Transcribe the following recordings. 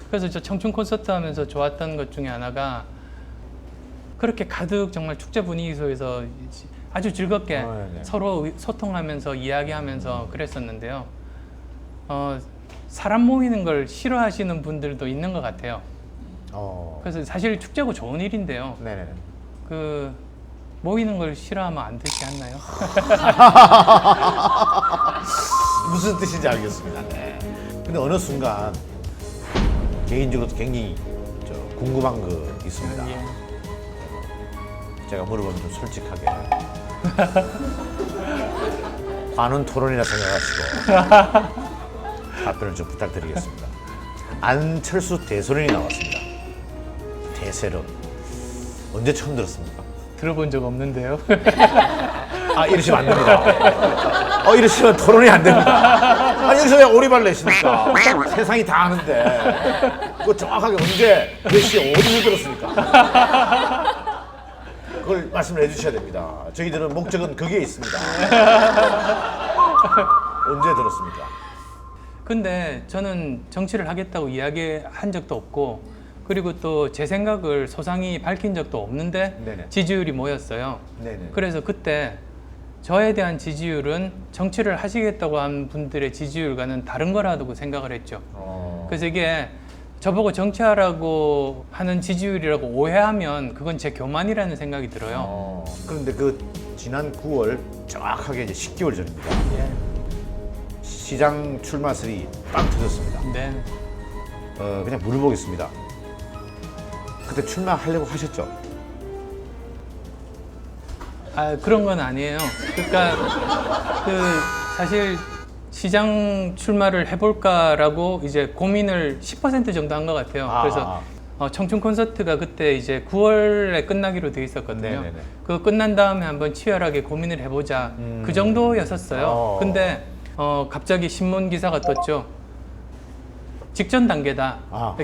그래서 저 청춘 콘서트 하면서 좋았던 것 중에 하나가 그렇게 가득 정말 축제 분위기 속에서 아주 즐겁게 네네. 서로 소통하면서 이야기하면서 그랬었는데요. 사람 모이는 걸 싫어하시는 분들도 있는 것 같아요. 그래서 사실 축제고 좋은 일인데요. 네네. 그 모이는 걸 싫어하면 안 되지 않나요? 무슨 뜻인지 알겠습니다. 네. 근데 어느 순간 개인적으로 굉장히 궁금한 거 있습니다. 예. 제가 물어보면 좀 솔직하게 관훈 토론이라 생각하시고 답변을 좀 부탁드리겠습니다. 안철수 대선인이 나왔습니다. 대세론 언제 처음 들었습니까? 들어본 적 없는데요. 아, 이러시면 안 됩니다. 이러시면 토론이 안 됩니다. 아니, 여기서 왜 오리발 내십니까? 세상이 다 아는데. 그거 정확하게 언제, 몇 시에, 어디서 들었습니까? 그걸 말씀을 해주셔야 됩니다. 저희들은 목적은 거기에 있습니다. 언제 들었습니까? 근데 저는 정치를 하겠다고 이야기한 적도 없고, 그리고 또 제 생각을 소상히 밝힌 적도 없는데 네네. 지지율이 모였어요. 네네. 그래서 그때 저에 대한 지지율은 정치를 하시겠다고 한 분들의 지지율과는 다른 거라고 생각을 했죠. 그래서 이게 저보고 정치하라고 하는 지지율이라고 오해하면 그건 제 교만이라는 생각이 들어요. 그런데 그 지난 9월 정확하게 이제 10개월 전입니다. 예. 시장 출마설이 빵 터졌습니다. 네. 그냥 물어보겠습니다. 그때 출마하려고 하셨죠? 그런 건 아니에요. 그러니까 사실 시장 출마를 해볼까라고 이제 고민을 10% 정도 한 것 같아요. 그래서 청춘 콘서트가 그때 이제 9월에 끝나기로 돼 있었거든요. 네네네. 그거 끝난 다음에 한번 치열하게 고민을 해보자. 그 정도였었어요. 근데 갑자기 신문 기사가 떴죠. 직전 단계다.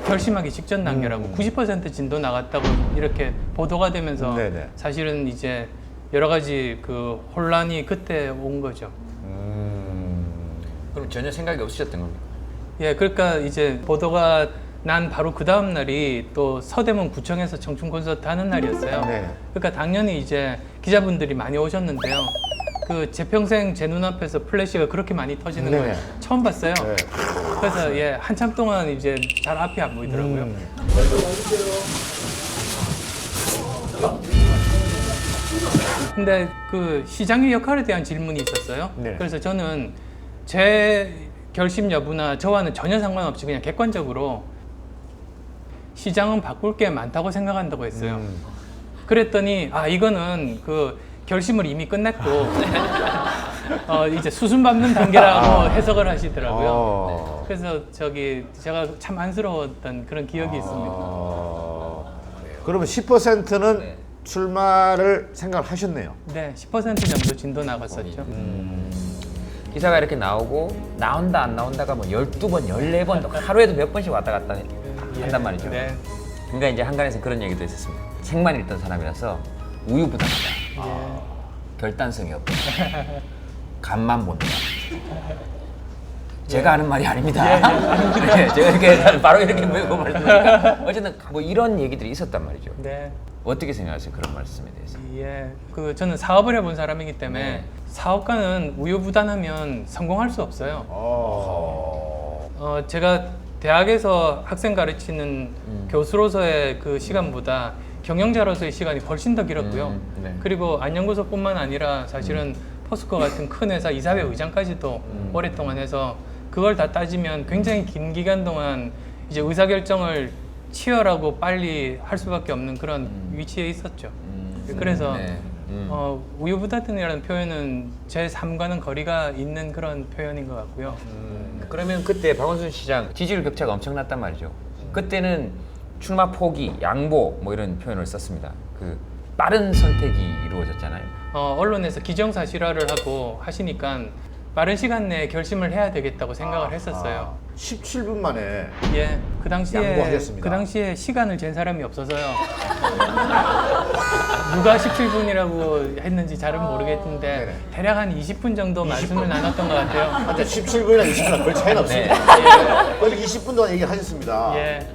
결심하기 직전 단계라고 90% 진도 나갔다고 이렇게 보도가 되면서 네네. 사실은 이제 여러 가지 그 혼란이 그때 온 거죠. 그럼 전혀 생각이 없으셨던 겁니까? 예, 그러니까 이제 보도가 난 바로 그 다음 날이 또 서대문 구청에서 청춘 콘서트 하는 날이었어요. 네. 그러니까 당연히 이제 기자분들이 많이 오셨는데요. 제 평생 제 눈앞에서 플래시가 그렇게 많이 터지는 걸 네네. 처음 봤어요. 네. 그래서 예, 한참 동안 이제 잘 앞이 안 보이더라고요. 근데 그 시장의 역할에 대한 질문이 있었어요. 네. 그래서 저는 제 결심 여부나 저와는 전혀 상관없이 그냥 객관적으로 시장은 바꿀 게 많다고 생각한다고 했어요. 그랬더니 이거는 그 결심을 이미 끝냈고 이제 수순 밟는 단계라고 해석을 하시더라고요. 그래서 제가 참 안쓰러웠던 그런 기억이 있습니다. 그러면 10%는 네. 출마를 생각을 하셨네요. 네, 10% 정도 진도 나갔었죠. 기사가 이렇게 나오고 나온다 안 나온다가 뭐 12번, 14번 하루에도 몇 번씩 왔다 갔다 한단 말이죠. 네. 그러니까 이제 한간에서 그런 얘기도 있었습니다. 책만 읽던 사람이라서 우유부단하다. 결단성이 없다. 간만 본다. 제가 하는 말이 아닙니다. 네, 제가 이렇게 바로 이렇게 메고 말씀드리니까 어쨌든 뭐 이런 얘기들이 있었단 말이죠. 네. 어떻게 생각하세요? 그런 말씀에 대해서? 예, 저는 사업을 해본 사람이기 때문에 네. 사업가는 우유부단하면 성공할 수 없어요. 제가 대학에서 학생 가르치는 교수로서의 그 시간보다 경영자로서의 시간이 훨씬 더 길었고요. 네. 그리고 안연구소뿐만 아니라 사실은 포스코 같은 큰 회사 이사회 의장까지도 오랫동안 해서 그걸 다 따지면 굉장히 긴 기간 동안 이제 의사결정을 치열하고 빨리 할 수밖에 없는 그런 위치에 있었죠. 그래서 네. 우유부단이라는 표현은 제 삶과는 거리가 있는 그런 표현인 것 같고요. 그러면 그때 박원순 시장 지지율 격차가 엄청났단 말이죠. 그때는 출마 포기, 양보 뭐 이런 표현을 썼습니다. 그 빠른 선택이 이루어졌잖아요. 언론에서 기정사실화를 하고 하시니까 빠른 시간 내에 결심을 해야 되겠다고 생각을 했었어요. 17분 만에 예, 그 당시에 양보하겠습니다. 그 당시에 시간을 잰 사람이 없어서요. 누가 17분이라고 했는지 잘은 모르겠는데 네네. 대략 한 20분 정도 말씀을 나눴던 것 같아요. 한테 17분이나 20분 별 차이는 없습니다. 네. 그래서 20분 동안 얘기하셨습니다. 예.